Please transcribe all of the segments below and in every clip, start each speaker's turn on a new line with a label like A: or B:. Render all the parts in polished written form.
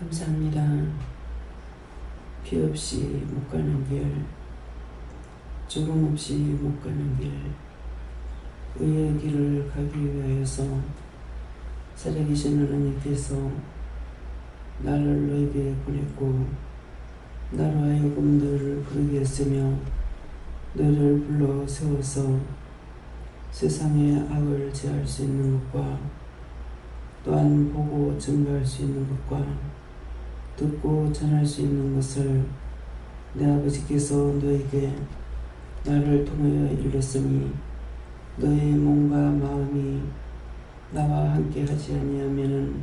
A: 감사합니다. 피 없이 못 가는 길, 죽음 없이 못 가는 길, 의의 길을 가기 위하여서 살아계신 하나님께서 나를 너에게 보냈고 나로 하여금 너를 부르게 했으며 너를 불러 세워서 세상의 악을 제할 수 있는 것과 또한 보고 증거할 수 있는 것과 듣고 전할 수 있는 것을 내 아버지께서 너에게 나를 통하여 일렀으니 너의 몸과 마음이 나와 함께 하지 아니하면은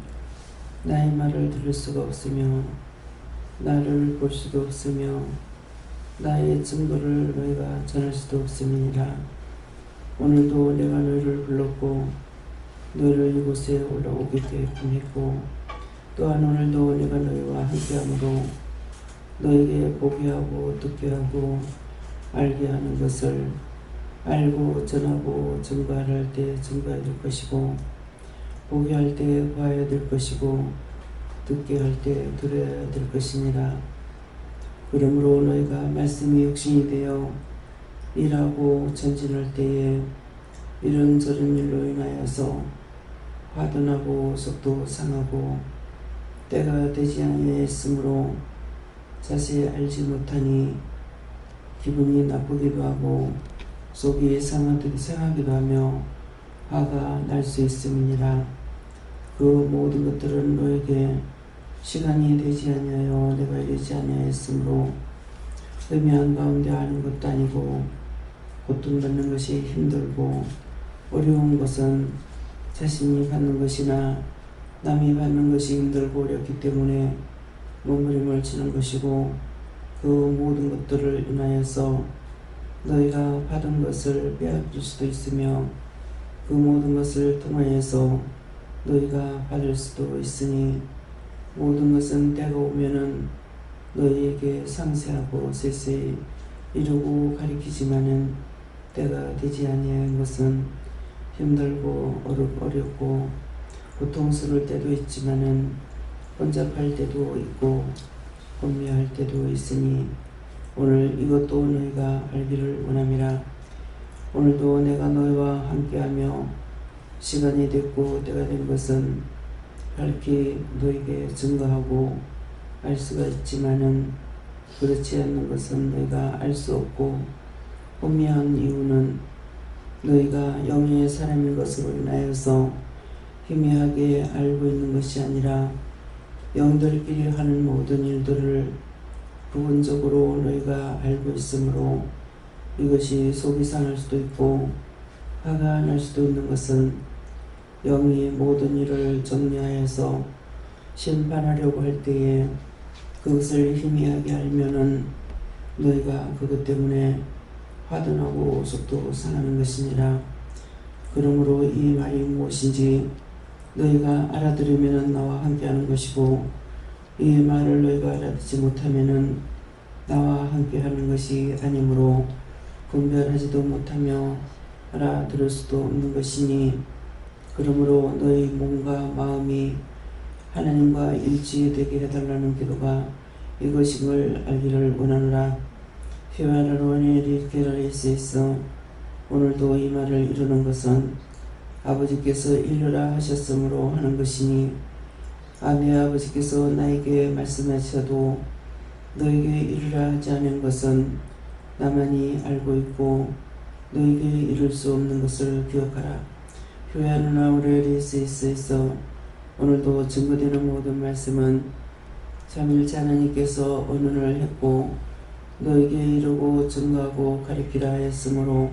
A: 나의 말을 들을 수가 없으며 나를 볼 수도 없으며 나의 증거를 너희가 전할 수도 없음이니라. 오늘도 내가 너희를 불렀고 너희를 이곳에 올라오게 보냈고 또한 오늘도 내가 너희와 함께함으로 너에게 보게 하고 듣게 하고 알게 하는 것을 알고 전하고 증거할 때 증거해야 될 것이고 보게 할 때 봐야 될 것이고 듣게 할 때 들어야 될 것이니라. 그러므로 너희가 말씀이 육신이 되어 일하고 전진할 때에 이런저런 일로 인하여서 화둔하고 속도 상하고 때가 되지 아니하였으므로 자세히 알지 못하니 기분이 나쁘기도 하고 속이 상하기도 하며 화가 날 수 있음이니라. 그 모든 것들은 너에게 시간이 되지 아니하여 내가 이르지 아니하였으므로 의미한 가운데 하는 것도 아니고 고통받는 것이 힘들고 어려운 것은 자신이 받는 것이나 남이 받는 것이 힘들고 어렵기 때문에 몸부림을 치는 것이고 그 모든 것들을 인하여서 너희가 받은 것을 빼앗길 수도 있으며 그 모든 것을 통하여서 너희가 받을 수도 있으니 모든 것은 때가 오면은 너희에게 상세하고 세세히 이루고 가리키지만은 때가 되지 아니한 것은 힘들고 어렵고 고통스러울 때도 있지만은 혼잡할 때도 있고 혼미할 때도 있으니 오늘 이것도 너희가 알기를 원함이라. 오늘도 내가 너희와 함께하며 시간이 됐고 때가 된 것은 밝히 너희에게 증거하고 알 수가 있지만은 그렇지 않는 것은 너희가 알 수 없고 혼미한 이유는 너희가 영의 사람인 것으로 인하여서 희미하게 알고 있는 것이 아니라 영들끼리 하는 모든 일들을 부분적으로 너희가 알고 있으므로 이것이 속이 상할 수도 있고 화가 날 수도 있는 것은 영이 모든 일을 정리하여서 심판하려고 할 때에 그것을 희미하게 알면은 너희가 그것 때문에 화둔하고 속도 상하는 것이니라. 그러므로 이 말이 무엇인지 너희가 알아들으면 나와 함께하는 것이고 이 말을 너희가 알아듣지 못하면 나와 함께하는 것이 아니므로 분별하지도 못하며 알아들을 수도 없는 것이니 그러므로 너희 몸과 마음이 하나님과 일치되게 해달라는 기도가 이것임을 알기를 원하노라. 피와는 원인이 게라리스 있어 오늘도 이 말을 이루는 것은 아버지께서 이르라 하셨으므로 하는 것이니 내 아버지께서 나에게 말씀하셔도 너에게 이르라 하지 않은 것은 나만이 알고 있고 너에게 이룰 수 없는 것을 기억하라. 교회하는 아우레리스에서 오늘도 증거되는 모든 말씀은 삼일째 하나님께서 언언을 했고 너에게 이루고 증거하고 가리키라 하였으므로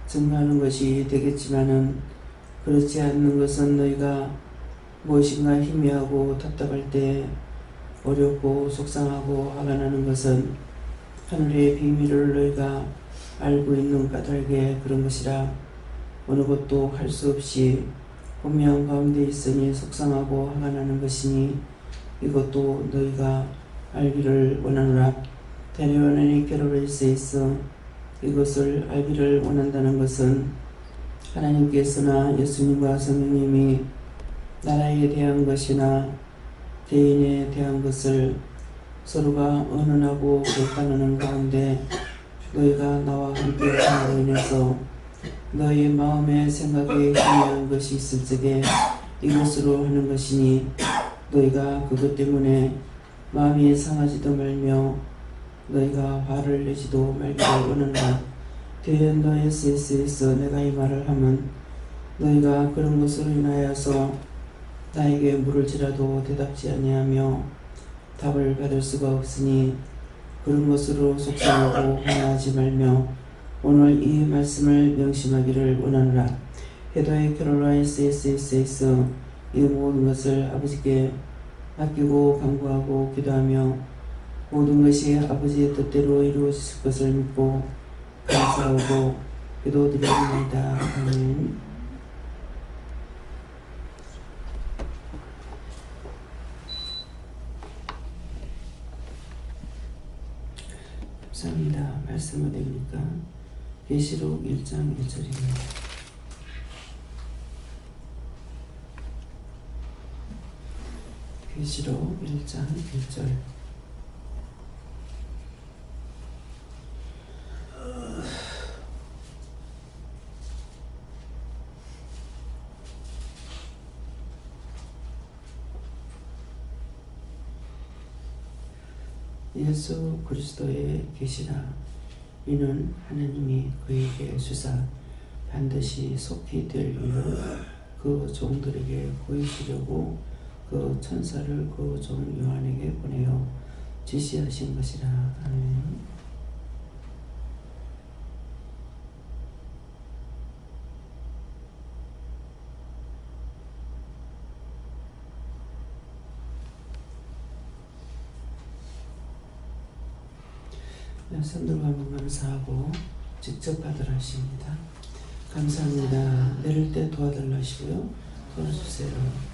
A: 증거하는 것이 되겠지만은 그렇지 않는 것은 너희가 무엇인가 희미하고 답답할 때 어렵고 속상하고 화가 나는 것은 하늘의 비밀을 너희가 알고 있는 까닭에 그런 것이라. 어느 것도 할 수 없이 혼미한 가운데 있으니 속상하고 화가 나는 것이니 이것도 너희가 알기를 원하노라. 데려오는 게로레스에 있어 이것을 알기를 원한다는 것은 하나님께서나 예수님과 성령님이 나라에 대한 것이나 개인에 대한 것을 서로가 언언하고 교판하는 가운데 너희가 나와 함께 함으로 인해서 너희 마음의 생각에 희미한 것이 있을 적에 이것으로 하는 것이니 너희가 그것 때문에 마음이 상하지도 말며 너희가 화를 내지도 말기를 원한다. 대언 SS에서 내가 이 말을 하면 너희가 그런 것으로 인하여서 나에게 물을지라도 대답지 아니하며 답을 받을 수가 없으니 그런 것으로 속상하고 화나지 말며 오늘 이 말씀을 명심하기를 원하노라. 해도의 캐롤라인 SS에서 이 모든 것을 아버지께 아끼고 간구하고 기도하며 모든 것이 아버지의 뜻대로 이루어질 것을 믿고 감사하고 기도드립니다. 아멘. 감사합니다. 말씀 어디입니까? 계시록 1장 1절입니다. 계시록 1장 1절. 예수 그리스도의 계시라. 이는 하나님이 그에게 주사 반드시 속히 될 일을 그 종들에게 보이시려고 그 천사를 그 종 요한에게 보내어 지시하신 것이라. 아멘. 성도가 한번 감사하고 직접 받으라 하십니다. 감사합니다. 내릴 때 도와달라 하시고요. 도와주세요.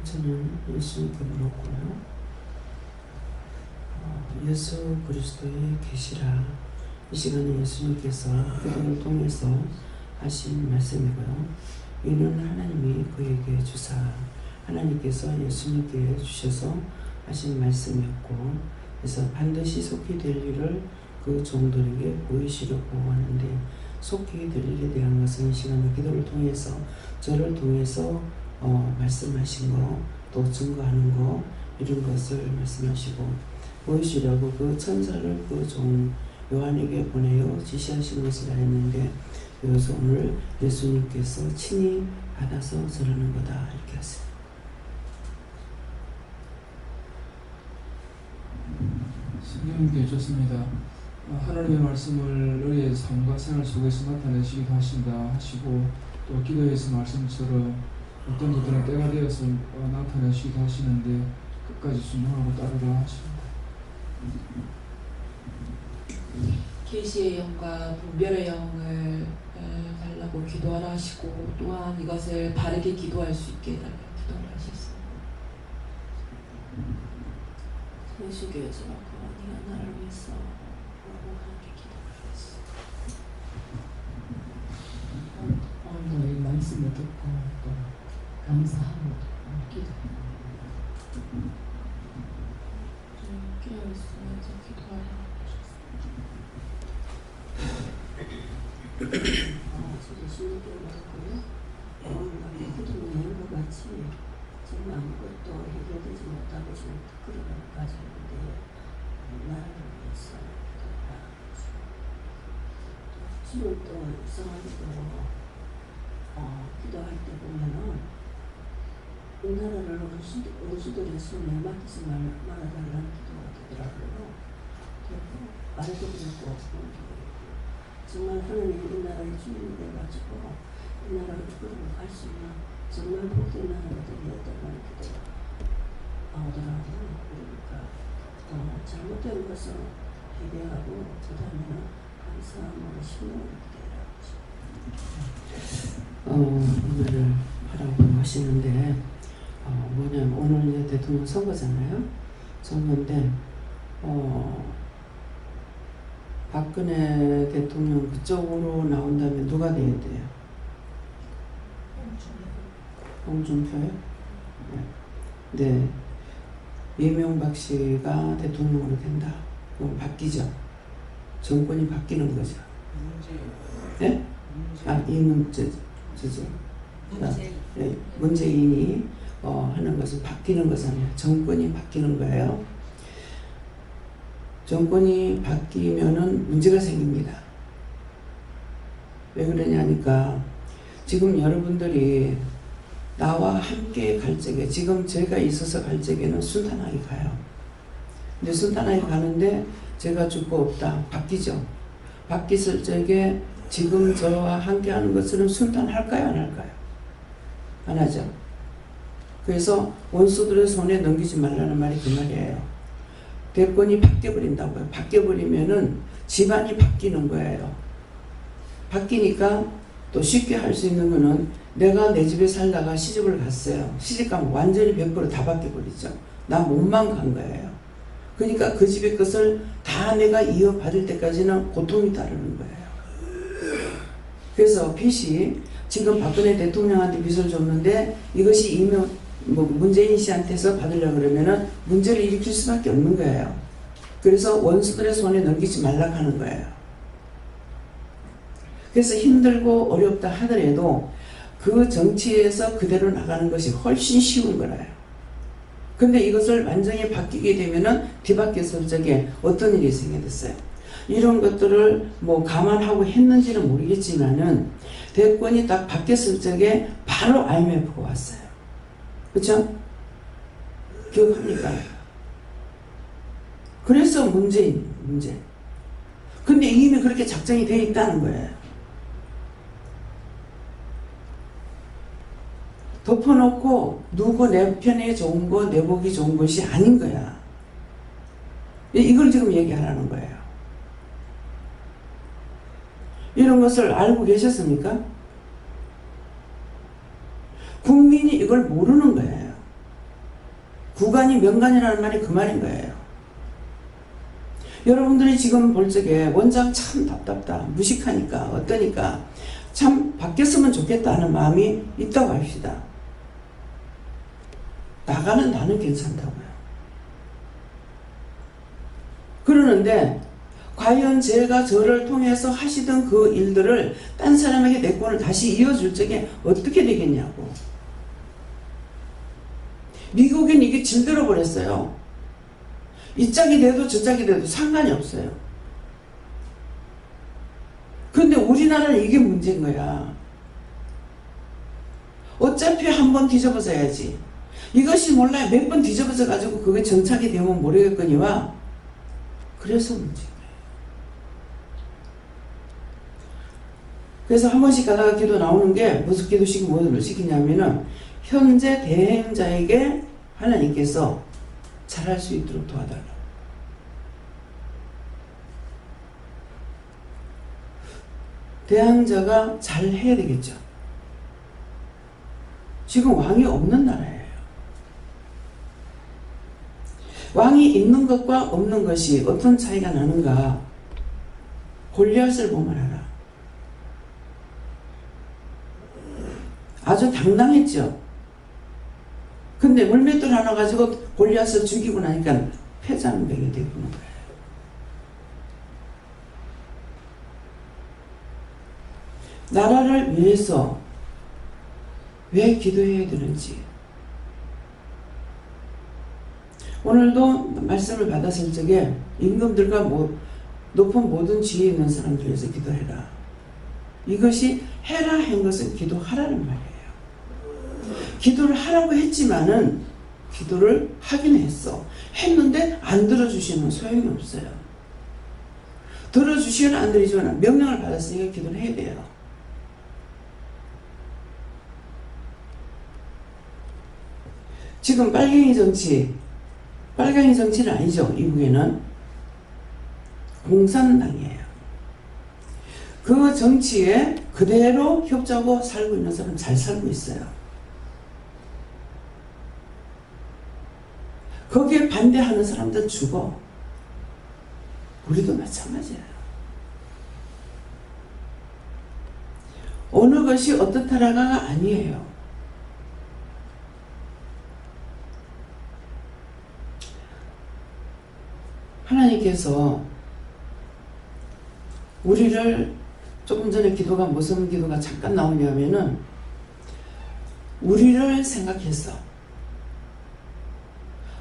A: 저는 예수님께 물었고요. 예수 그리스도의 계시라. 이 시간에 예수님께서 그들을 통해서 하신 말씀이고요. 이는 하나님이 그에게 주사 하나님께서 예수님께 주셔서 하신 말씀이었고, 그래서 반드시 속히 될 일을 그 종들에게 보이시려고 하는데, 속히 될 일에 대한 것은 이 시간에 기도를 통해서 저를 통해서 말씀하신 거, 또 증거하는 거, 이런 것을 말씀하시고 보이시려고 그 천사를 그 종 요한에게 보내어 지시하신 것이라 했는데, 그래서 오늘 예수님께서 친히 받아서 전하는 거다 이렇게 하세요.
B: 성경님께 좋습니다. 하나님의 말씀을 너희의 삶과 생활 속에서 나타내시기도 하신다 하시고, 또 기도에서 말씀처럼 어떤 것들은 때가 되어서 나타내시기도 하시는데 끝까지 순종하고 따르라 하십니다.
C: 계시의 영과 분별의 영을 달라고 기도하라 하시고, 또한 이것을 바르게 기도할 수 있게 달라고 기도를 하셨습니다. 예수교회에서라고 네가 나를 위해서 라고 하나님께 기도하셨어.
D: 오늘도 이 말씀을 듣고 또 감사하고 기도합니다.
C: 깨어있으면서 기도하라.
E: 저도 신뢰를 받았고요. 그들은 여행과 같이 정말 아무것도 해결되지 못하고 지금 끌어가는 가정인데 나를 위해서 지금 또 이상하게도 기도할 때 보면은 이 나라를 어르신들의 손에 맡기지 말아달라는 기도가 되더라고요. 말해도 그렇고 정말 하나님 이 나라의 주인이 돼가지고 이 나라를 끌고 갈 수 있는 정말 복된 나라가 되었다는 기도가 나오더라고요. 그러니까 잘못된 것을 해결하고 그 다음에는 감사함으로 신명을 기대라고
A: 오늘을 하라고 하시는데, 뭐냐면 오늘 이제 대통령 선거잖아요. 선거인데 박근혜 대통령 그쪽으로 나온다면 누가 돼야 돼요? 홍준표요? 네. 이명박 씨가 대통령으로 된다. 그럼 바뀌죠. 정권이 바뀌는 거죠. 네? 문재인이 하는 것은 바뀌는 거잖아요. 정권이 바뀌는 거예요. 정권이 바뀌면은 문제가 생깁니다. 왜 그러냐니까 지금 여러분들이 나와 함께 갈 적에, 지금 제가 있어서 갈 적에는 순탄하게 가요. 근데 순탄하게 가는데 제가 죽고 없다. 바뀌죠. 바뀌었을 적에 지금 저와 함께 하는 것들은 순탄할까요? 안 할까요? 안 하죠. 그래서 원수들의 손에 넘기지 말라는 말이 그 말이에요. 대권이 바뀌어버린다고요. 바뀌어버리면은 집안이 바뀌는 거예요. 바뀌니까 또 쉽게 할 수 있는 거는, 내가 내 집에 살다가 시집을 갔어요. 시집 가면 완전히 100% 다 바뀌어버리죠. 나 몸만 간 거예요. 그러니까 그 집의 것을 다 내가 이어받을 때까지는 고통이 따르는 거예요. 그래서 빚이, 지금 박근혜 대통령한테 빚을 줬는데 이것이 문재인 씨한테서 받으려고 그러면은 문제를 일으킬 수밖에 없는 거예요. 그래서 원수들의 손에 넘기지 말라고 하는 거예요. 그래서 힘들고 어렵다 하더라도 그 정치에서 그대로 나가는 것이 훨씬 쉬운 거라요. 근데 이것을 완전히 바뀌게 되면은 뒤바뀌었을 적에 어떤 일이 생겼어요. 이런 것들을 감안하고 했는지는 모르겠지만은 대권이 딱 바뀌었을 적에 바로 IMF가 왔어요. 그렇죠? 기억합니까? 그래서 문제. 근데 이미 그렇게 작정이 되어 있다는 거예요. 덮어놓고 누구 내 편에 좋은 거, 내 복이 좋은 것이 아닌 거야. 이걸 지금 얘기하라는 거예요. 이런 것을 알고 계셨습니까? 국민이 이걸 모르는 거예요. 구간이 명간이라는 말이 그 말인 거예요. 여러분들이 지금 볼 적에 원장 참 답답다, 무식하니까, 어떠니까 참 바뀌었으면 좋겠다 하는 마음이 있다고 합시다. 나가는 나는 괜찮다고요. 그러는데 과연 제가 저를 통해서 하시던 그 일들을 딴 사람에게 내 권을 다시 이어줄 적에 어떻게 되겠냐고. 미국엔 이게 질들어 버렸어요. 이 짝이 돼도 저 짝이 돼도 상관이 없어요. 근데 우리나라는 이게 문제인 거야. 어차피 한 번 뒤집어져야지. 이것이 몰라요. 몇 번 뒤집어져 가지고 그게 정착이 되면 모르겠거니와 그래서 문제인 거예요. 그래서 한 번씩 가다가 기도 나오는 게 무슨 기도식 뭐를 시키냐면은 현재 대행자에게 하나님께서 잘할 수 있도록 도와달라고. 대항자가 잘 해야 되겠죠. 지금 왕이 없는 나라예요. 왕이 있는 것과 없는 것이 어떤 차이가 나는가. 골리앗을 보면 알아. 아주 당당했죠. 근데 물맷돌 하나 가지고 골리앗을 죽이고 나니까 패자는백이 되는 거예요. 나라를 위해서 왜 기도해야 되는지. 오늘도 말씀을 받았을 적에 임금들과 높은 모든 지혜 있는 사람들 위해서 기도해라. 이것이 해라 한 것은 기도하라는 말이에요. 기도를 하라고 했지만은 기도를 하긴 했어. 했는데 안 들어주시면 소용이 없어요. 들어주시거나 안 들어주시거나 명령을 받았으니까 기도를 해야 돼요. 지금 빨갱이 정치는 아니죠. 이북에는 공산당이에요. 그 정치에 그대로 협조하고 살고 있는 사람 잘 살고 있어요. 거기에 반대하는 사람들 죽어. 우리도 마찬가지예요. 어느 것이 어떻다라가 아니에요. 하나님께서 우리를 조금 전에 기도가 무슨 기도가 잠깐 나오냐면은 우리를 생각해서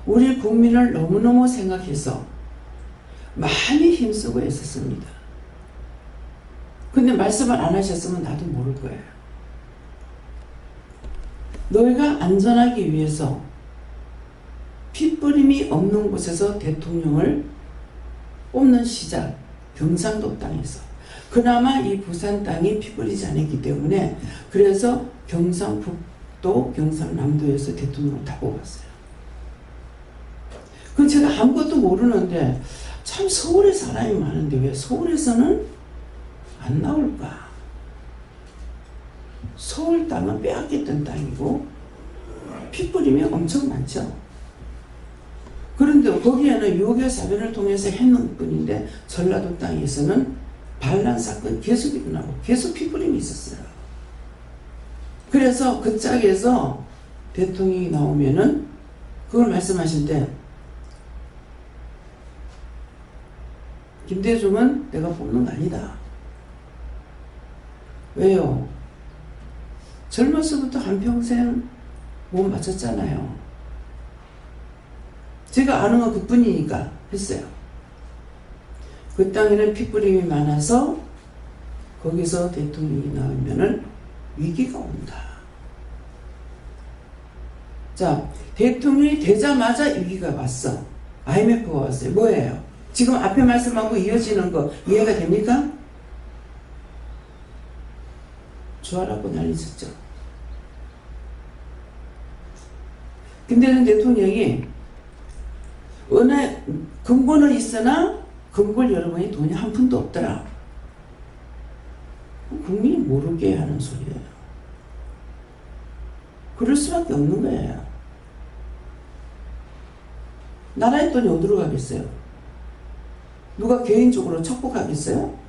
A: 우리 국민을 너무너무 생각해서 많이 힘쓰고 애썼습니다. 근데 말씀을 안 하셨으면 나도 모를 거예요. 너희가 안전하기 위해서 핏부림이 없는 곳에서 대통령을 뽑는 시작, 경상도 땅에서. 그나마 이 부산 땅이 핏부리지 않았기 때문에 그래서 경상북도, 경상남도에서 대통령을 다 뽑았어요. 그건 제가 아무것도 모르는데 참 서울에 사람이 많은데 왜 서울에서는 안 나올까? 서울 땅은 빼앗겼던 땅이고 핏부림이 엄청 많죠. 그런데 거기에는 유교 사변을 통해서 했는 뿐인데 전라도 땅에서는 반란 사건이 계속 일어나고 계속 핏부림이 있었어요. 그래서 그 짝에서 대통령이 나오면은 그걸 말씀하실 때 김대중은 내가 뽑는 거 아니다. 왜요? 젊어서부터 한평생 몸 맞췄잖아요. 제가 아는 건 그뿐이니까 했어요. 그 땅에는 핏부림이 많아서 거기서 대통령이 나오면은 위기가 온다. 자, 대통령이 되자마자 위기가 왔어. IMF가 왔어요. 뭐예요? 지금 앞에 말씀하고 이어지는 거 이해가 됩니까? 주하라고 난리쳤죠. 김대중 대통령이 은행 금고는 있으나 금고를 열어보니 돈이 한 푼도 없더라. 국민이 모르게 하는 소리예요. 그럴 수밖에 없는 거예요. 나라의 돈이 어디로 가겠어요? 누가 개인적으로 축복하겠어요?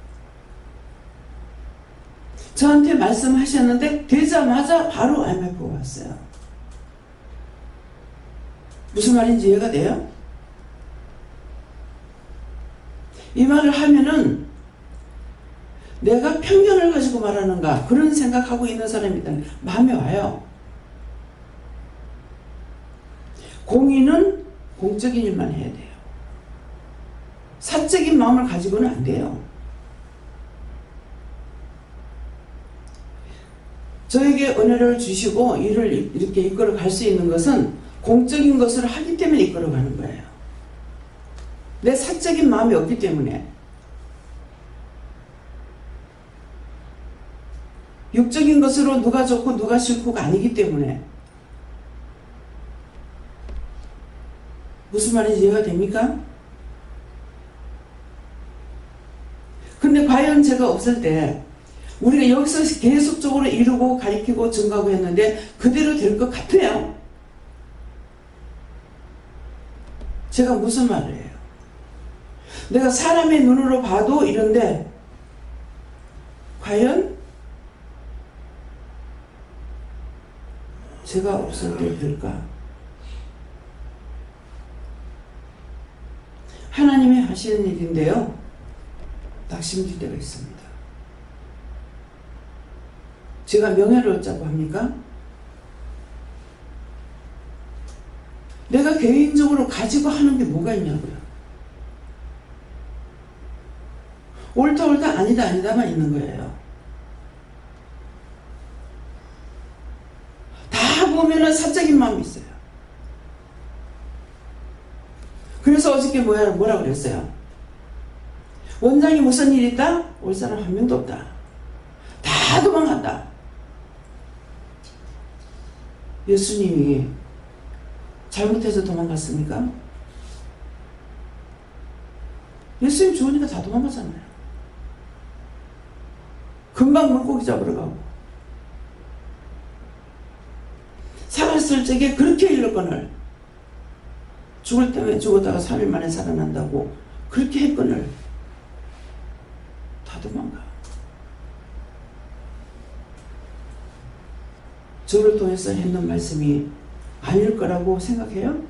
A: 저한테 말씀하셨는데 되자마자 바로 IMF가 왔어요. 무슨 말인지 이해가 돼요? 이 말을 하면은 내가 편견을 가지고 말하는가 그런 생각하고 있는 사람이 있다면 마음에 와요. 공의는 공적인 일만 해야 돼요. 사적인 마음을 가지고는 안 돼요. 저에게 은혜를 주시고 일을 이렇게 이끌어 갈 수 있는 것은 공적인 것을 하기 때문에 이끌어 가는 거예요. 내 사적인 마음이 없기 때문에. 육적인 것으로 누가 좋고 누가 싫고가 아니기 때문에. 무슨 말인지 이해가 됩니까? 근데 과연 제가 없을 때 우리가 여기서 계속적으로 이루고 가리키고 증가하고 했는데 그대로 될 것 같아요. 제가 무슨 말을 해요? 내가 사람의 눈으로 봐도 이런데 과연 제가 없을 때 될까? 하나님이 하시는 일인데요. 낙심될 때가 있습니다. 제가 명예를 얻자고 합니까? 내가 개인적으로 가지고 하는 게 뭐가 있냐고요. 옳다 옳다 아니다 아니다만 있는 거예요. 다 보면은 사적인 마음이 있어요. 그래서 어저께 뭐라 그랬어요? 원장이 무슨 일이 있다? 올 사람 한 명도 없다. 다 도망간다. 예수님이 잘못해서 도망갔습니까? 예수님 좋으니까 다 도망가잖아요. 금방 물고기 잡으러 가고 살았을 적에 그렇게 일렀거늘 죽을 때문에 죽었다가 3일 만에 살아난다고 그렇게 했거늘 다 도망가. 저를 통해서 했는 말씀이 아닐 거라고 생각해요?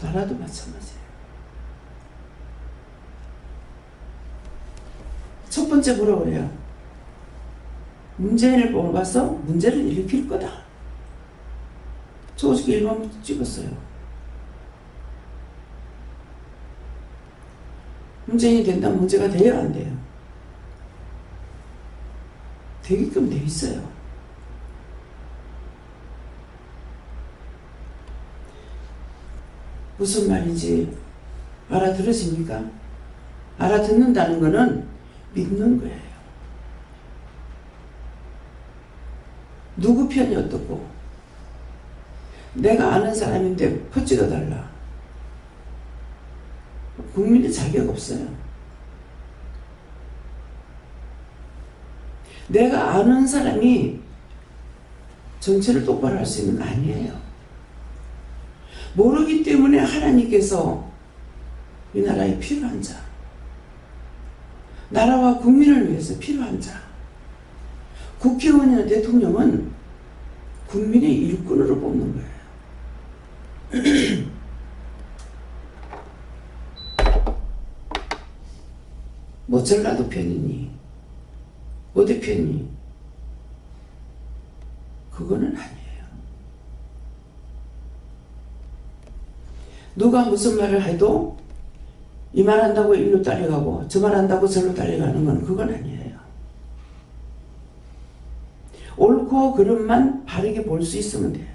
A: 나라도 마찬가지예요. 첫 번째 뭐라고 그래요? 문재인을 뽑아서 문제를 일으킬 거다. 저 어저께 일반 찍었어요. 문재인이 된다면 문제가 돼야 안 돼요? 되게끔 돼 있어요. 무슨 말인지 알아들으십니까? 알아듣는다는 것은 믿는 거예요. 누구 편이 어떻고 내가 아는 사람인데 퍼찍어 달라. 국민의 자격 없어요. 내가 아는 사람이 정치를 똑바로 할 수 있는 거 아니에요. 모르기 때문에 하나님께서 이 나라에 필요한 자, 나라와 국민을 위해서 필요한 자, 국회의원이나 대통령은 국민의 일꾼으로 뽑는 거예요. 뭐 전라도 편이니 어디 편이니 그거는 아니에요. 누가 무슨 말을 해도 이 말 한다고 일로 딸려가고 저 말 한다고 절로 딸려가는 건 그건 아니에요. 옳고 그름만 바르게 볼 수 있으면 돼요.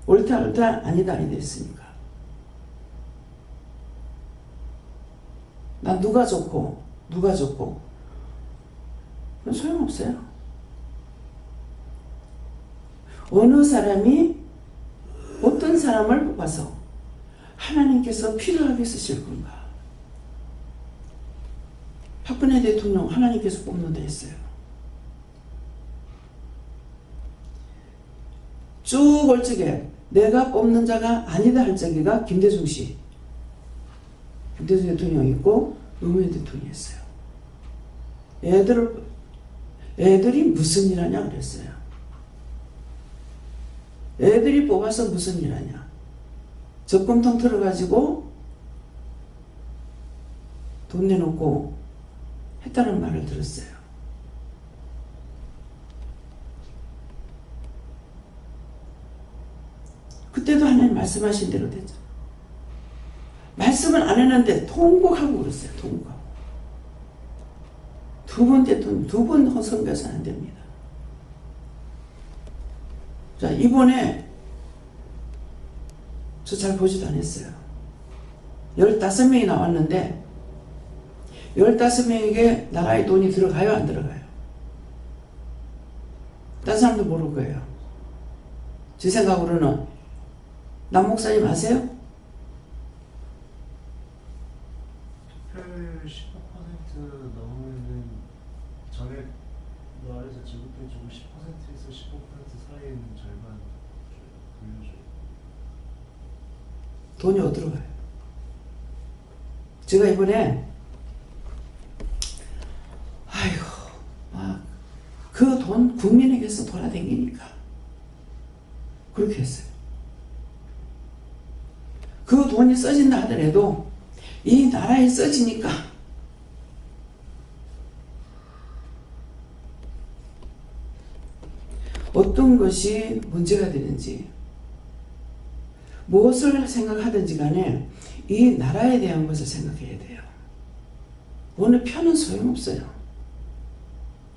A: 옳다 아니다 했으니까. 난 누가 좋고 그건 소용없어요. 어느 사람이 어떤 사람을 뽑아서 하나님께서 필요하게 쓰실 건가? 박근혜 대통령 하나님께서 뽑는다 했어요. 쭉 올적에 내가 뽑는 자가 아니다 할 적에가 김대중 대통령이 있고 노무현 대통령이 있어요. 애들이 무슨 일 하냐 그랬어요. 애들이 뽑아서 무슨 일 하냐. 적금통 틀어가지고 돈 내놓고 했다는 말을 들었어요. 그때도 하나님 말씀하신 대로 됐죠. 말씀을 안 했는데 통곡하고 그랬어요. 통곡하고. 두 번 대통령, 두 번 선거해서는 안 됩니다. 자, 이번에 저 잘 보지도 않았어요. 15명이 나왔는데 15명에게 나라의 돈이 들어가요? 안 들어가요? 다른 사람도 모를 거예요. 제 생각으로는 남 목사님 아세요?
F: 투표율 15% 넘으면은 전액 나라에서 지급해주고 10%에서 15% 사이에는 절반 돌려줘요.
A: 돈이 어디로 가요? 제가 이번에 그 돈 국민에게서 돌아다니니까 그렇게 했어요. 그 돈이 써진다 하더라도 이 나라에 써지니까 어떤 것이 문제가 되는지 무엇을 생각하든지 간에 이 나라에 대한 것을 생각해야 돼요. 어느 편은 소용없어요.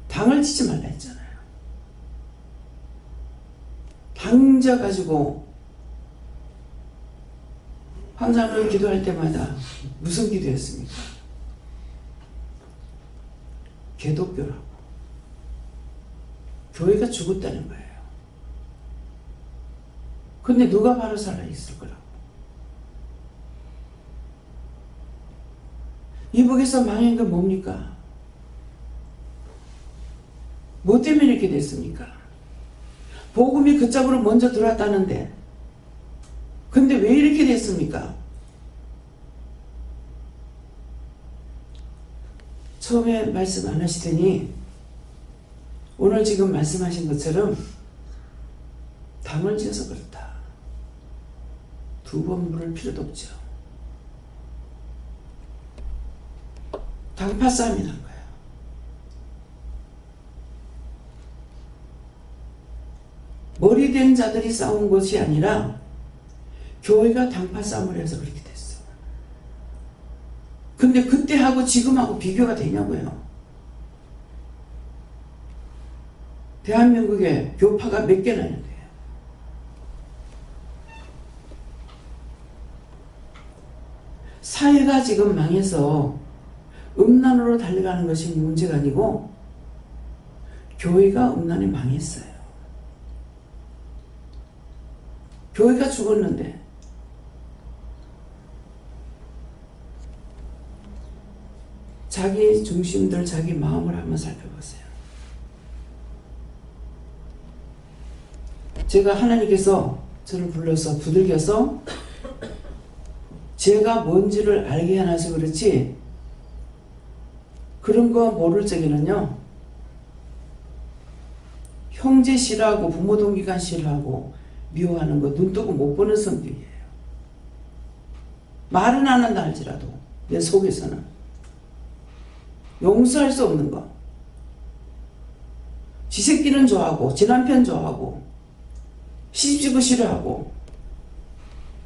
A: 당을 치지 말라 했잖아요. 당자 가지고 황장로에 기도할 때마다 무슨 기도였습니까? 개독교라고. 교회가 죽었다는 거예요. 근데 누가 바로 살아있을 거라고. 이북에서 망한 건 뭡니까? 뭐 때문에 이렇게 됐습니까? 복음이 그쪽으로 먼저 들어왔다는데 근데 왜 이렇게 됐습니까? 처음에 말씀 안 하시더니 오늘 지금 말씀하신 것처럼 담을 지어서 그렇다. 두 번 물을 필요도 없죠. 당파 싸움이 난 거예요. 머리된 자들이 싸운 것이 아니라 교회가 당파 싸움을 해서 그렇게 됐어. 근데 그때하고 지금하고 비교가 되냐고요. 대한민국에 교파가 몇 개나 있는데요. 사회가 지금 망해서 음란으로 달려가는 것이 문제가 아니고 교회가 음란에 망했어요. 교회가 죽었는데 자기 중심들 자기 마음을 한번 살펴보세요. 제가 하나님께서 저를 불러서 두들겨서 제가 뭔지를 알게 해놔서 그렇지 그런 거 모를 적에는요 형제 싫어하고 부모 동기간 싫어하고 미워하는 거 눈 뜨고 못 보는 성격이에요. 말은 안 한다 할지라도 내 속에서는 용서할 수 없는 거. 지 새끼는 좋아하고 지 남편 좋아하고 시집지고 싫어하고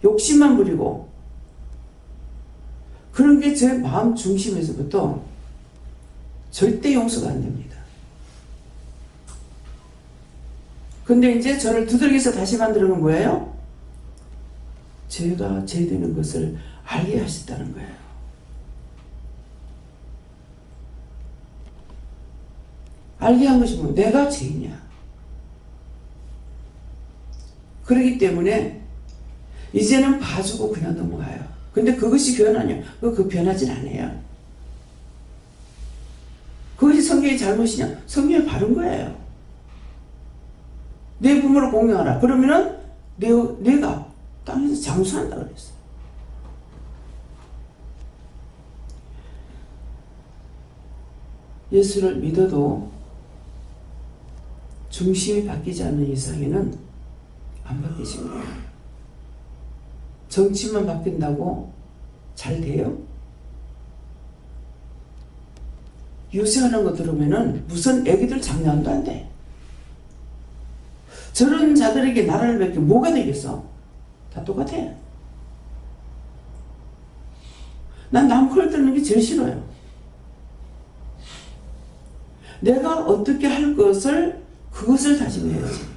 A: 욕심만 부리고 그런 게 제 마음 중심에서부터 절대 용서가 안 됩니다. 근데 이제 저를 두들겨서 다시 만드는 거예요? 제가 죄되는 것을 알게 하셨다는 거예요. 알게 한 것이 뭐 내가 죄이냐. 그렇기 때문에 이제는 봐주고 그냥 넘어가요. 근데 그것이 변하냐? 그거 변하진 않아요. 그것이 성경의 잘못이냐? 성경이 바른 거예요. 내 부모를 공경하라. 그러면은 내가 땅에서 장수한다 그랬어요. 예수를 믿어도 중심이 바뀌지 않는 이상에는 안 바뀌십니다. 정치만 바뀐다고 잘 돼요? 유세하는 거 들으면은 무슨 애기들 장난도 안 돼. 저런 자들에게 나라를 맡겨 뭐가 되겠어? 다 똑같아. 난 남 콜 듣는 게 제일 싫어요. 내가 어떻게 할 것을 그것을 다짐해야지.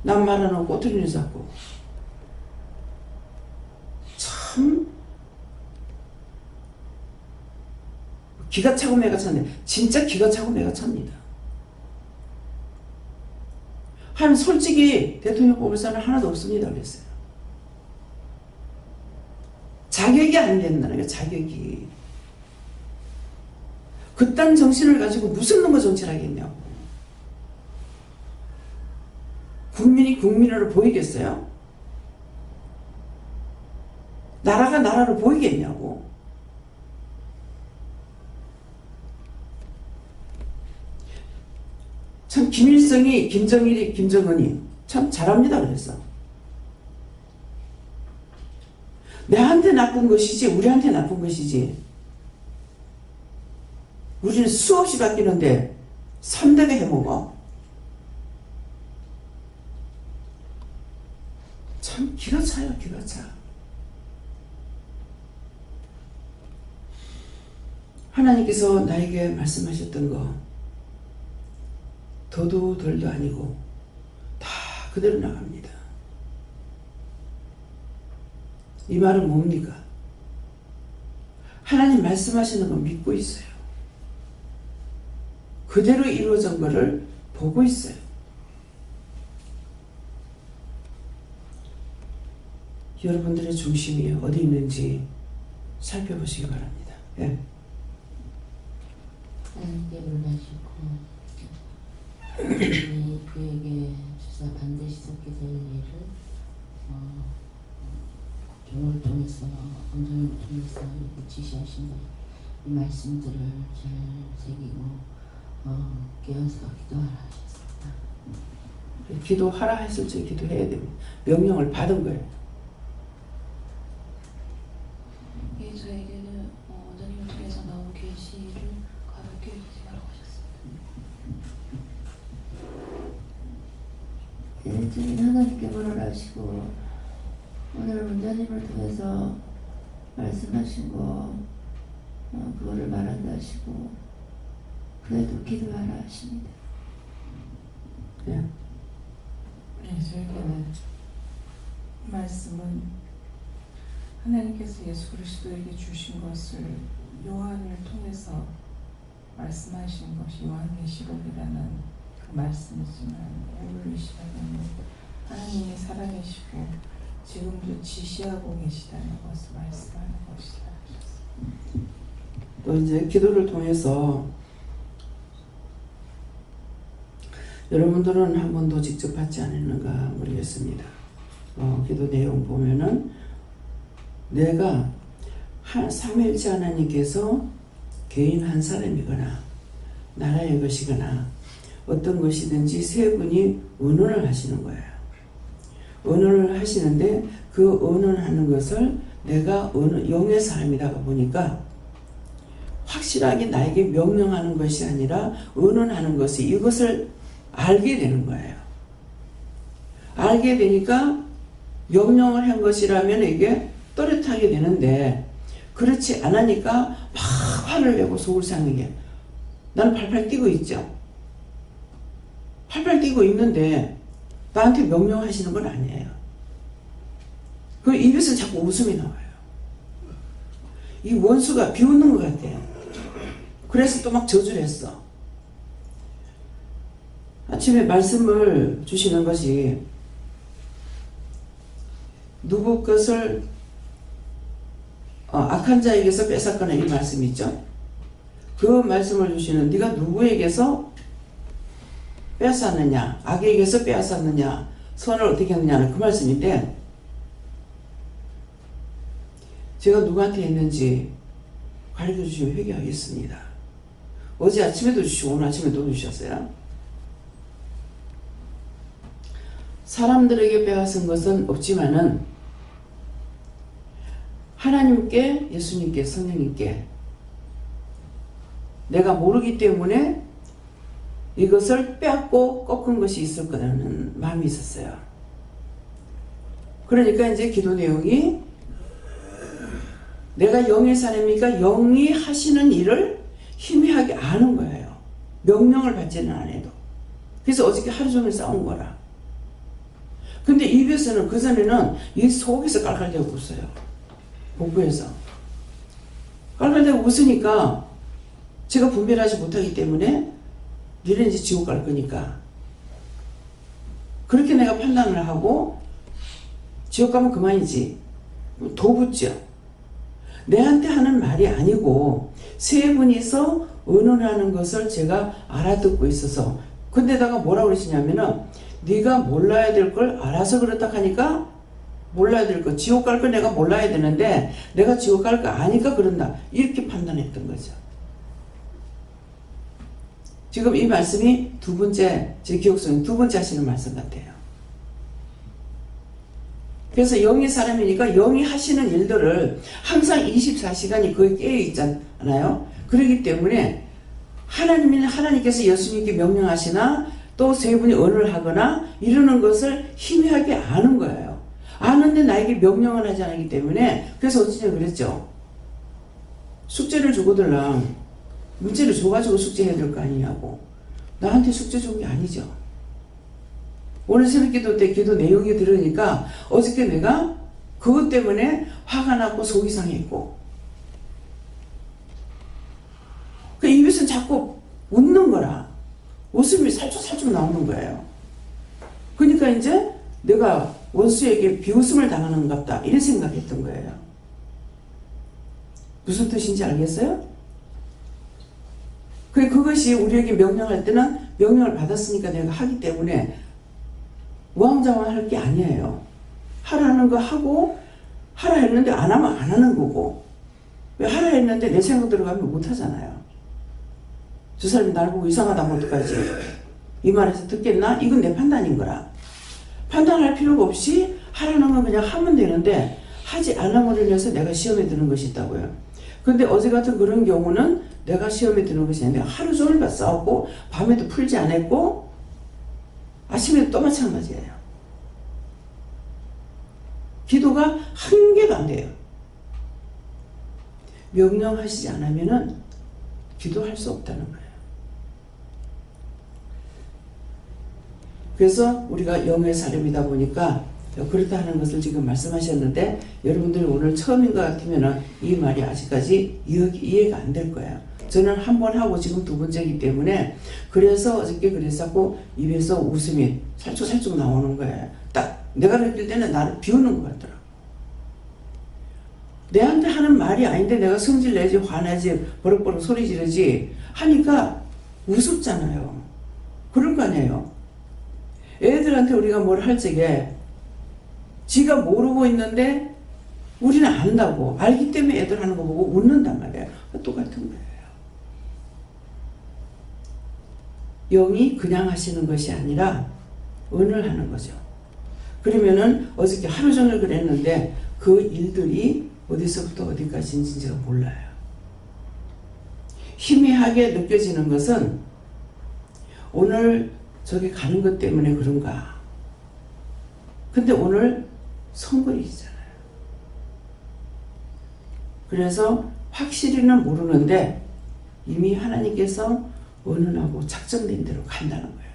A: 남 말하는 꼬투리를 잡고 참 기가 차고 매가 찼네. 진짜 기가 차고 매가 찹니다. 한 솔직히 대통령 뽑을 사람 하나도 없습니다 그랬어요. 자격이 안 된다는 거예요. 자격이. 그딴 정신을 가지고 무슨 놈의 정치를 하겠냐고. 국민이 국민으로 보이겠어요? 나라가 나라로 보이겠냐고. 참 김일성이 김정일이 김정은이 참 잘합니다 그랬어. 내한테 나쁜 것이지 우리한테 나쁜 것이지. 우리는 수없이 바뀌는데 3대가 해먹어. 참 기가 차요. 기가 차. 하나님께서 나에게 말씀하셨던 거 더도 덜도 아니고 다 그대로 나갑니다. 이 말은 뭡니까? 하나님 말씀하시는 거 믿고 있어요. 그대로 이루어진 것을 보고 있어요. 여러분들의 중심이 어디 있는지 살펴보시기 바랍니다. 예.
D: 하나님께 놀라시고 하나님이 그에게 주사 반드시 있게 될 일을 종을 통해서 언정을 통해서 이렇게 지시하신 이 말씀들을 잘 새기고 깨어서 기도하라 하셨습니다.
A: 기도하라 했을 때 기도해야 됩니다. 명령을 받은 거예요.
C: 예, 저에게는 원장님을 통해서 나온 계시를 가볍게 생각하고 하셨습니다.
E: 주님 하나님께 물어나시고 오늘 원장님을 통해서 말씀하신 거 그거를 말한다 하시고 그래도 기도하라 하십니다.
A: 예.
G: 네, 저에게는 이 말씀은 하나님께서 예수 그리스도에게 주신 것을 요한을 통해서 말씀하신 것이 요한계시록이라는 그 말씀이지만 오늘 이 시간에는 하나님이 살아계시고 지금도 지시하고 계시다는 것을 말씀하는 것이다 하셨습니다.
A: 또 이제 기도를 통해서 여러분들은 한 번도 직접 받지 않았는가 모르겠습니다. 기도 내용 보면은 내가 삼위일체 하나님께서 개인 한 사람이거나 나라의 것이거나 어떤 것이든지 세 분이 의논을 하시는 거예요. 의논을 하시는데 그 의논하는 것을 내가 영의 사람이다 보니까 확실하게 나에게 명령하는 것이 아니라 의논하는 것이 이것을 알게 되는 거예요. 알게 되니까 명령을 한 것이라면 이게 또렷하게 되는데 그렇지 않으니까 막 화를 내고 속을 상하게 나는 팔팔 뛰고 있죠. 팔팔 뛰고 있는데 나한테 명령하시는 건 아니에요. 그 입에서 자꾸 웃음이 나와요. 이 원수가 비웃는 것 같아요. 그래서 또 막 저주를 했어. 아침에 말씀을 주시는 것이 누구 것을 악한 자에게서 뺏었거나 이 말씀 있죠. 그 말씀을 주시는 네가 누구에게서 빼앗았느냐, 악에게서 빼앗았느냐, 선을 어떻게 했느냐는 그 말씀인데, 제가 누구한테 했는지 가르쳐 주시면 회개하겠습니다. 어제 아침에도 주시고 오늘 아침에도 주셨어요. 사람들에게 빼앗은 것은 없지만은 하나님께, 예수님께, 성령님께 내가 모르기 때문에 이것을 빼앗고 꺾은 것이 있을 거라는 마음이 있었어요. 그러니까 이제 기도 내용이 내가 영의 사람이니까 영이 하시는 일을 희미하게 아는 거예요. 명령을 받지는 않아도. 그래서 어저께 하루 종일 싸운 거라. 근데 입에서는 그전에는 이 속에서 깔깔대고 웃어요. 복부에서. 깔깔대고 웃으니까 제가 분별하지 못하기 때문에 니는 이제 지옥 갈 거니까. 그렇게 내가 판단을 하고 지옥 가면 그만이지. 더 붙죠. 내한테 하는 말이 아니고 세 분이서 의논하는 것을 제가 알아듣고 있어서 근데다가 뭐라고 그러시냐면은 네가 몰라야 될 걸 알아서 그렇다 하니까 몰라야 될 거 지옥 갈 거 내가 몰라야 되는데 내가 지옥 갈 거 아니까 그런다 이렇게 판단했던 거죠. 지금 이 말씀이 두 번째 제 기억 속에 두 번째 하시는 말씀 같아요. 그래서 영의 사람이니까 영이 하시는 일들을 항상 24시간이 거의 깨어있잖아요. 그렇기 때문에 하나님께서 예수님께 명령하시나 또 세 분이 언어를 하거나 이러는 것을 희미하게 아는 거예요. 아는데 나에게 명령을 하지 않기 때문에 그래서 어찌냐 그랬죠. 숙제를 주고들랑 문제를 줘가지고 숙제해야 될 거 아니냐고. 나한테 숙제 준 게 아니죠. 오늘 새벽 기도 때 기도 내용이 들으니까 어저께 내가 그것 때문에 화가 났고 속이 상했고 그 입에서는 자꾸 웃는 거라. 웃음이 살짝살짝 나오는 거예요. 그러니까 이제 내가 원수에게 비웃음을 당하는 것 같다 이런 생각했던 거예요. 무슨 뜻인지 알겠어요? 그것이 우리에게 명령할 때는 명령을 받았으니까 내가 하기 때문에 우왕좌왕 할 게 아니에요. 하라는 거 하고 하라 했는데 안 하면 안 하는 거고 왜 하라 했는데 내 생각 들어가면 못 하잖아요. 저 사람이 날 보고 이상하다면 어떡하지? 이 말에서 듣겠나? 이건 내 판단인 거라. 판단할 필요가 없이 하라는 건 그냥 하면 되는데 하지 않음으로 인해서 내가 시험에 드는 것이 있다고요. 근데 어제 같은 그런 경우는 내가 시험에 드는 것이 아니라 하루 종일 싸웠고 밤에도 풀지 않았고 아침에도 또 마찬가지예요. 기도가 한 개도 안 돼요. 명령하시지 않으면은 기도할 수 없다는 거예요. 그래서 우리가 영의 사람이다 보니까 그렇다 하는 것을 지금 말씀하셨는데 여러분들이 오늘 처음인 것 같으면 이 말이 아직까지 이해가 안 될 거예요. 저는 한 번 하고 지금 두 번째이기 때문에 그래서 어저께 그랬었고 입에서 웃음이 살짝살짝 나오는 거예요. 딱 내가 느낄 때는 나를 비우는 것 같더라고. 내한테 하는 말이 아닌데 내가 성질 내지 화내지 버럭버럭 소리 지르지 하니까 우습잖아요. 그럴 거 아니에요. 애들한테 우리가 뭘 할 적에 지가 모르고 있는데 우리는 안다고 알기 때문에 애들 하는 거 보고 웃는단 말이에요. 똑같은 거예요. 영이 그냥 하시는 것이 아니라 은을 하는 거죠. 그러면은 어저께 하루 종일 그랬는데 그 일들이 어디서부터 어디까지인지 제가 몰라요. 희미하게 느껴지는 것은 오늘 저기 가는 것 때문에 그런가. 근데 오늘 선거일이잖아요. 그래서 확실히는 모르는데 이미 하나님께서 언언하고 작정된 대로 간다는 거예요.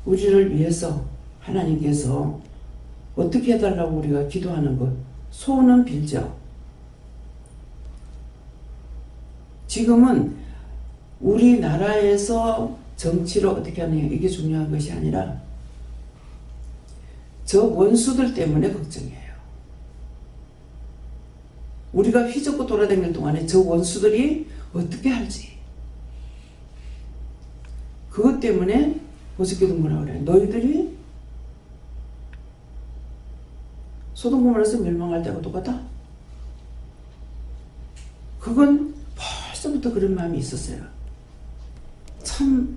A: 우리를 위해서 하나님께서 어떻게 해달라고 우리가 기도하는 것 소원은 빌죠. 지금은 우리나라에서 정치를 어떻게 하느냐 이게 중요한 것이 아니라 저 원수들 때문에 걱정이에요. 우리가 휘젓고 돌아다닐 동안에 저 원수들이 어떻게 할지. 그것 때문에 보석기도 뭐라 그래. 너희들이 소돔 고모라에서 멸망할 때가 똑같다. 그건 벌써부터 그런 마음이 있었어요. 참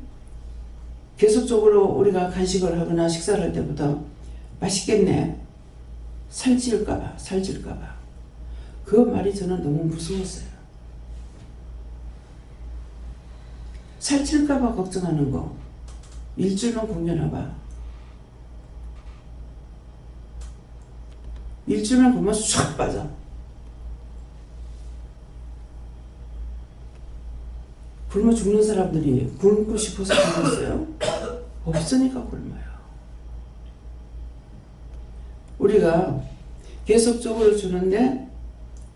A: 계속적으로 우리가 간식을 하거나 식사를 할 때부터 맛있겠네. 살찔까봐. 그 말이 저는 너무 무서웠어요. 살찔까봐 걱정하는 거. 일주일만 굶겨놔봐. 일주일만 굶으면 쫙 빠져. 굶어 죽는 사람들이 굶고 싶어서 굶었어요? 없으니까 굶어요. 우리가 계속적으로 주는데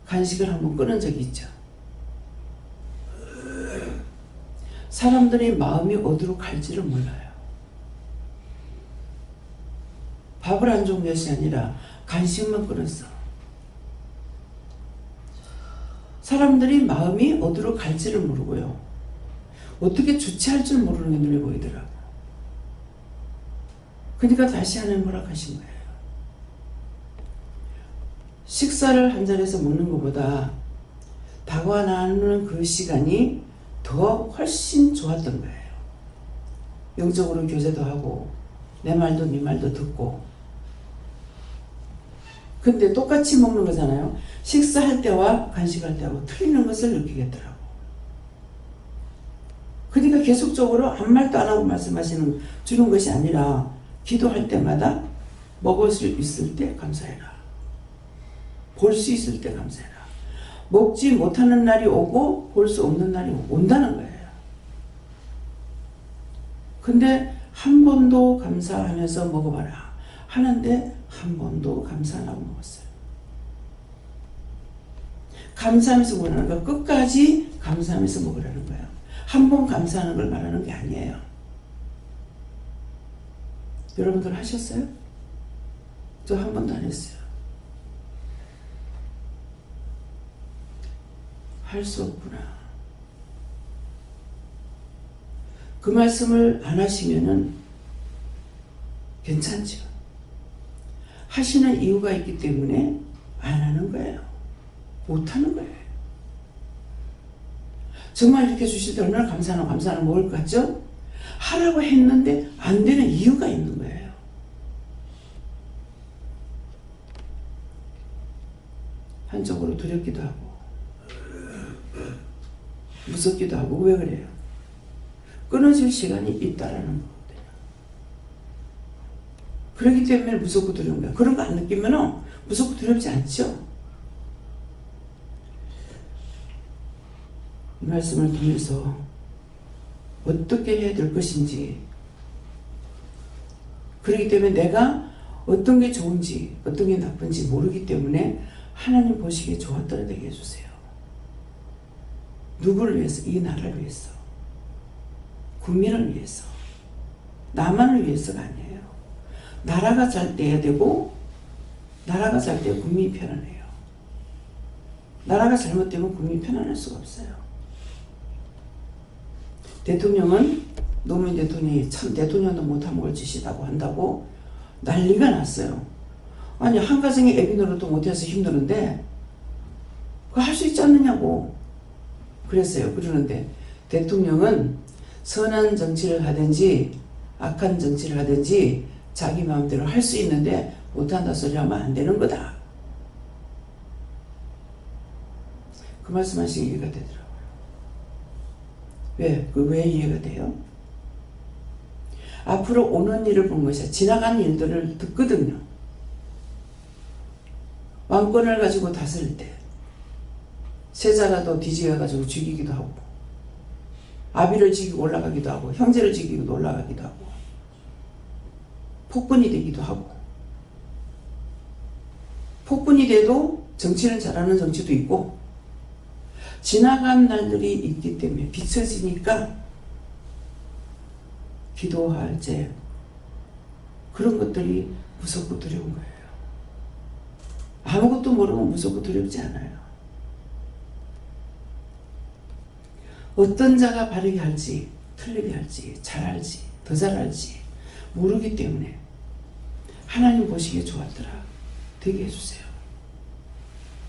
A: 간식을 한번 끊은 적이 있죠. 사람들이 마음이 어디로 갈지를 몰라요. 밥을 안 준 것이 아니라 간식만 끊었어. 사람들이 마음이 어디로 갈지를 모르고요. 어떻게 주체할 줄 모르는 게 눈에 보이더라고. 그러니까 다시 하나님 허락하신 거예요. 식사를 한 자리에서 먹는 것보다 다과 나누는 그 시간이 더 훨씬 좋았던 거예요. 영적으로 교제도 하고 내 말도 네 말도 듣고. 근데 똑같이 먹는 거잖아요. 식사할 때와 간식할 때하고 틀리는 것을 느끼겠더라고. 그러니까 계속적으로 아무 말도 안 하고 주는 것이 아니라 기도할 때마다 먹을 수 있을 때 감사해라. 볼 수 있을 때 감사해라. 먹지 못하는 날이 오고 볼 수 없는 날이 온다는 거예요. 근데 한 번도 감사하면서 먹어봐라 하는데 한 번도 감사 안 하고 먹었어요. 감사하면서 먹으라는 거 끝까지 감사하면서 먹으라는 거예요. 한 번 감사하는 걸 말하는 게 아니에요. 여러분들 하셨어요? 저 한 번도 안 했어요. 할 수 없구나. 그 말씀을 안 하시면은 괜찮죠. 하시는 이유가 있기 때문에 안 하는 거예요. 못 하는 거예요. 정말 이렇게 주실 때 얼마나 감사하나 먹을 것 같죠? 하라고 했는데 안 되는 이유가 있는 거예요. 한쪽으로 두렵기도 하고 무섭기도 하고. 왜 그래요? 끊어질 시간이 있다라는 거거든요. 그렇기 때문에 무섭고 두려운 거예요. 그런 거 안 느끼면 무섭고 두렵지 않죠? 이 말씀을 통해서 어떻게 해야 될 것인지, 그렇기 때문에 내가 어떤 게 좋은지 어떤 게 나쁜지 모르기 때문에 하나님 보시기에 좋았더라 되게 해주세요. 누구를 위해서? 이 나라를 위해서, 국민을 위해서, 나만을 위해서가 아니에요. 나라가 잘 돼야 되고, 나라가 잘 돼야 국민이 편안해요. 나라가 잘못되면 국민이 편안할 수가 없어요. 대통령은 노무현 대통령이 참 대통령도 못한 걸 짓이라고 한다고 난리가 났어요. 아니 한 가정에 애비 노릇도 못해서 힘드는데 그거 할 수 있지 않느냐고 그랬어요. 그러는데 대통령은 선한 정치를 하든지 악한 정치를 하든지 자기 마음대로 할 수 있는데 못한다 소리 하면 안 되는 거다. 그 말씀하시기 이해가 되더라고요. 왜 이해가 돼요? 앞으로 오는 일을 본 것이 지나간 일들을 듣거든요. 왕권을 가지고 다스릴 때 세자라도 뒤지어가지고 죽이기도 하고, 아비를 죽이고 올라가기도 하고, 형제를 죽이고 올라가기도 하고, 폭군이 되기도 하고, 폭군이 돼도 정치는 잘하는 정치도 있고, 지나간 날들이 있기 때문에 비춰지니까 기도할 때 그런 것들이 무섭고 두려운 거예요. 아무것도 모르면 무섭고 두렵지 않아요. 어떤 자가 바르게 할지, 틀리게 할지, 잘할지, 더 잘할지 모르기 때문에 하나님 보시기에 좋았더라 되게 해주세요.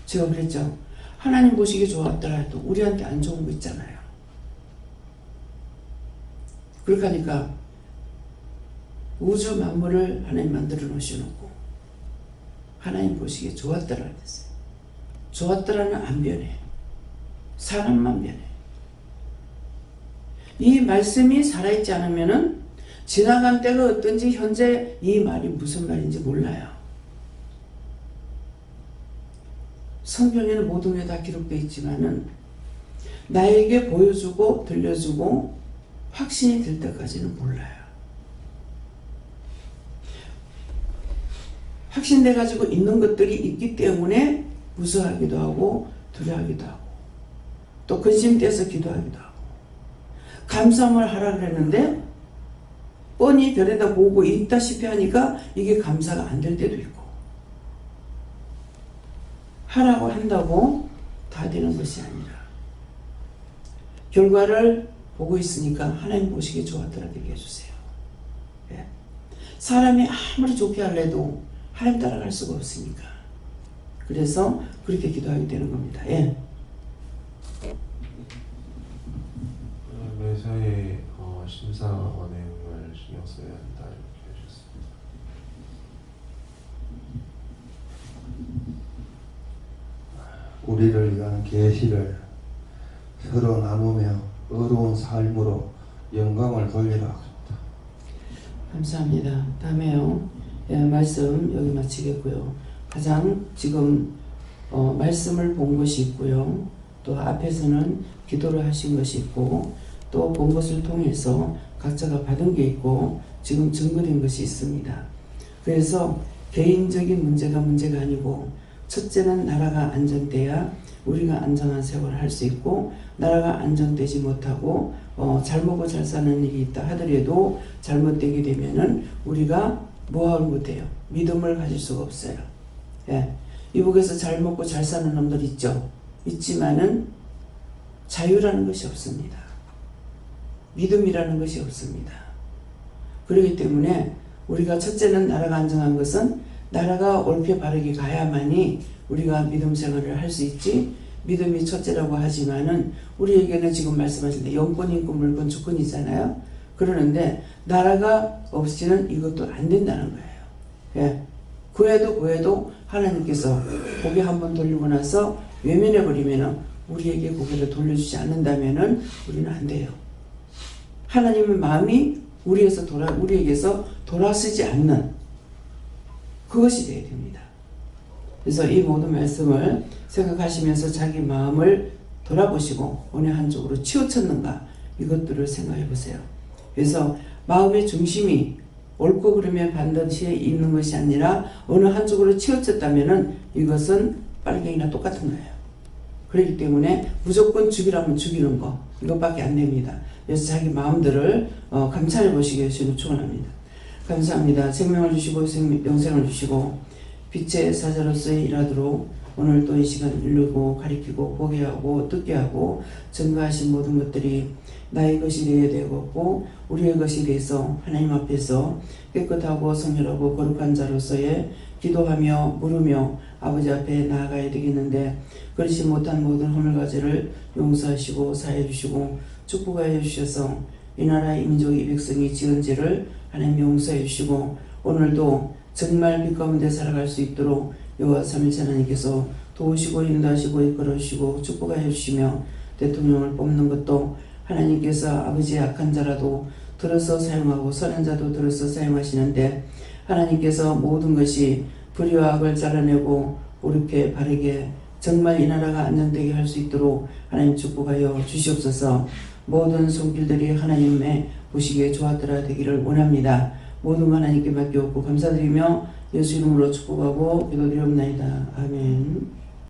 A: 제가 그랬죠. 하나님 보시기에 좋았더라 해도 우리한테 안 좋은 거 있잖아요. 그렇게 하니까 우주 만물을 하나님 만들어 놓으셔놓고 하나님 보시기에 좋았더라 했어요. 좋았더라는 안 변해. 사람만 변해. 이 말씀이 살아있지 않으면은 지나간 때가 어떤지 현재 이 말이 무슨 말인지 몰라요. 성경에는 모든 게 다 기록되어 있지만은 나에게 보여주고 들려주고 확신이 될 때까지는 몰라요. 확신돼 가지고 있는 것들이 있기 때문에 무서워하기도 하고 두려워하기도 하고 또 근심돼서 기도하기도 하고 감사함을 하라 그랬는데 뻔히 별에다 보고 있다시피 하니까 이게 감사가 안 될 때도 있고 하라고 한다고 다 되는 것이 아니라 결과를 보고 있으니까 하나님 보시기에 좋았더라 되게 해주세요. 예. 사람이 아무리 좋게 할래도 하나님 따라갈 수가 없으니까 그래서 그렇게 기도하게 되는 겁니다. 예.
H: 매사에 심사 언행을 신경 써야 한다 이렇게 하셨습니다.
I: 우리를 위한 계시를 서로 나누며 의로운 삶으로 영광을 돌리라.
A: 감사합니다. 다음에요. 예, 말씀 여기 마치겠고요. 가장 지금 말씀을 본 것이 있고요. 또 앞에서는 기도를 하신 것이 있고 또 본 것을 통해서 각자가 받은 게 있고 지금 증거된 것이 있습니다. 그래서 개인적인 문제가 아니고 첫째는 나라가 안정돼야 우리가 안정한 생활을 할 수 있고 나라가 안정되지 못하고 잘 먹고 잘 사는 일이 있다 하더라도 잘못되게 되면은 우리가 뭐하고 못해요. 믿음을 가질 수가 없어요. 예. 이북에서 잘 먹고 잘 사는 놈들 있죠. 있지만은 자유라는 것이 없습니다. 믿음이라는 것이 없습니다. 그렇기 때문에 우리가 첫째는 나라가 안정한 것은 나라가 옳게 바르게 가야만이 우리가 믿음 생활을 할 수 있지 믿음이 첫째라고 하지만은 우리에게는 지금 말씀하신 대 영권, 인권, 물권, 주권이잖아요. 그러는데 나라가 없이는 이것도 안 된다는 거예요. 예. 구해도 하나님께서 고개 한번 돌리고 나서 외면해버리면은 우리에게 고개를 돌려주지 않는다면은 우리는 안 돼요. 하나님의 마음이 우리에게서 돌아서지 않는 그것이 되어야 됩니다. 그래서 이 모든 말씀을 생각하시면서 자기 마음을 돌아보시고 어느 한쪽으로 치우쳤는가 이것들을 생각해 보세요. 그래서 마음의 중심이 옳고 그르면 반드시 있는 것이 아니라 어느 한쪽으로 치우쳤다면은 이것은 빨갱이나 똑같은 거예요. 그렇기 때문에 무조건 죽이라면 죽이는 거 이것밖에 안 됩니다. 그래서 자기 마음들을 감찰해 보시기 위해서 축원합니다. 감사합니다. 생명을 주시고 영생을 주시고 빛의 사자로서 일하도록 오늘 또 이 시간 이루고 가리키고 보게 하고 듣게 하고 증거하신 모든 것들이 나의 것이 되어야 되고 우리의 것이 돼서 하나님 앞에서 깨끗하고 성결하고 거룩한 자로서의 기도하며 물으며 아버지 앞에 나아가야 되겠는데 그렇지 못한 모든 허물과제를 용서하시고 사해 주시고 축복하여 주셔서 이 나라 이 민족 이 백성이 지은 죄를 하나님 용서해 주시고 오늘도 정말 빛 가운데 살아갈 수 있도록 여호와 삼위일체 하나님께서 도우시고 인도하시고 이끌어 주시고 축복하여 주시며 대통령을 뽑는 것도 하나님께서 아버지의 악한 자라도 들어서 사용하고 선한 자도 들어서 사용하시는데 하나님께서 모든 것이 불의와 악을 잘라내고 옳게 바르게 정말 이 나라가 안정되게 할 수 있도록 하나님 축복하여 주시옵소서. 모든 손길들이 하나님의 보시기에 좋았더라 되기를 원합니다. 모든 하나님께 맡겨오고 감사드리며 예수 이름으로 축복하고 기도드리옵나이다. 아멘.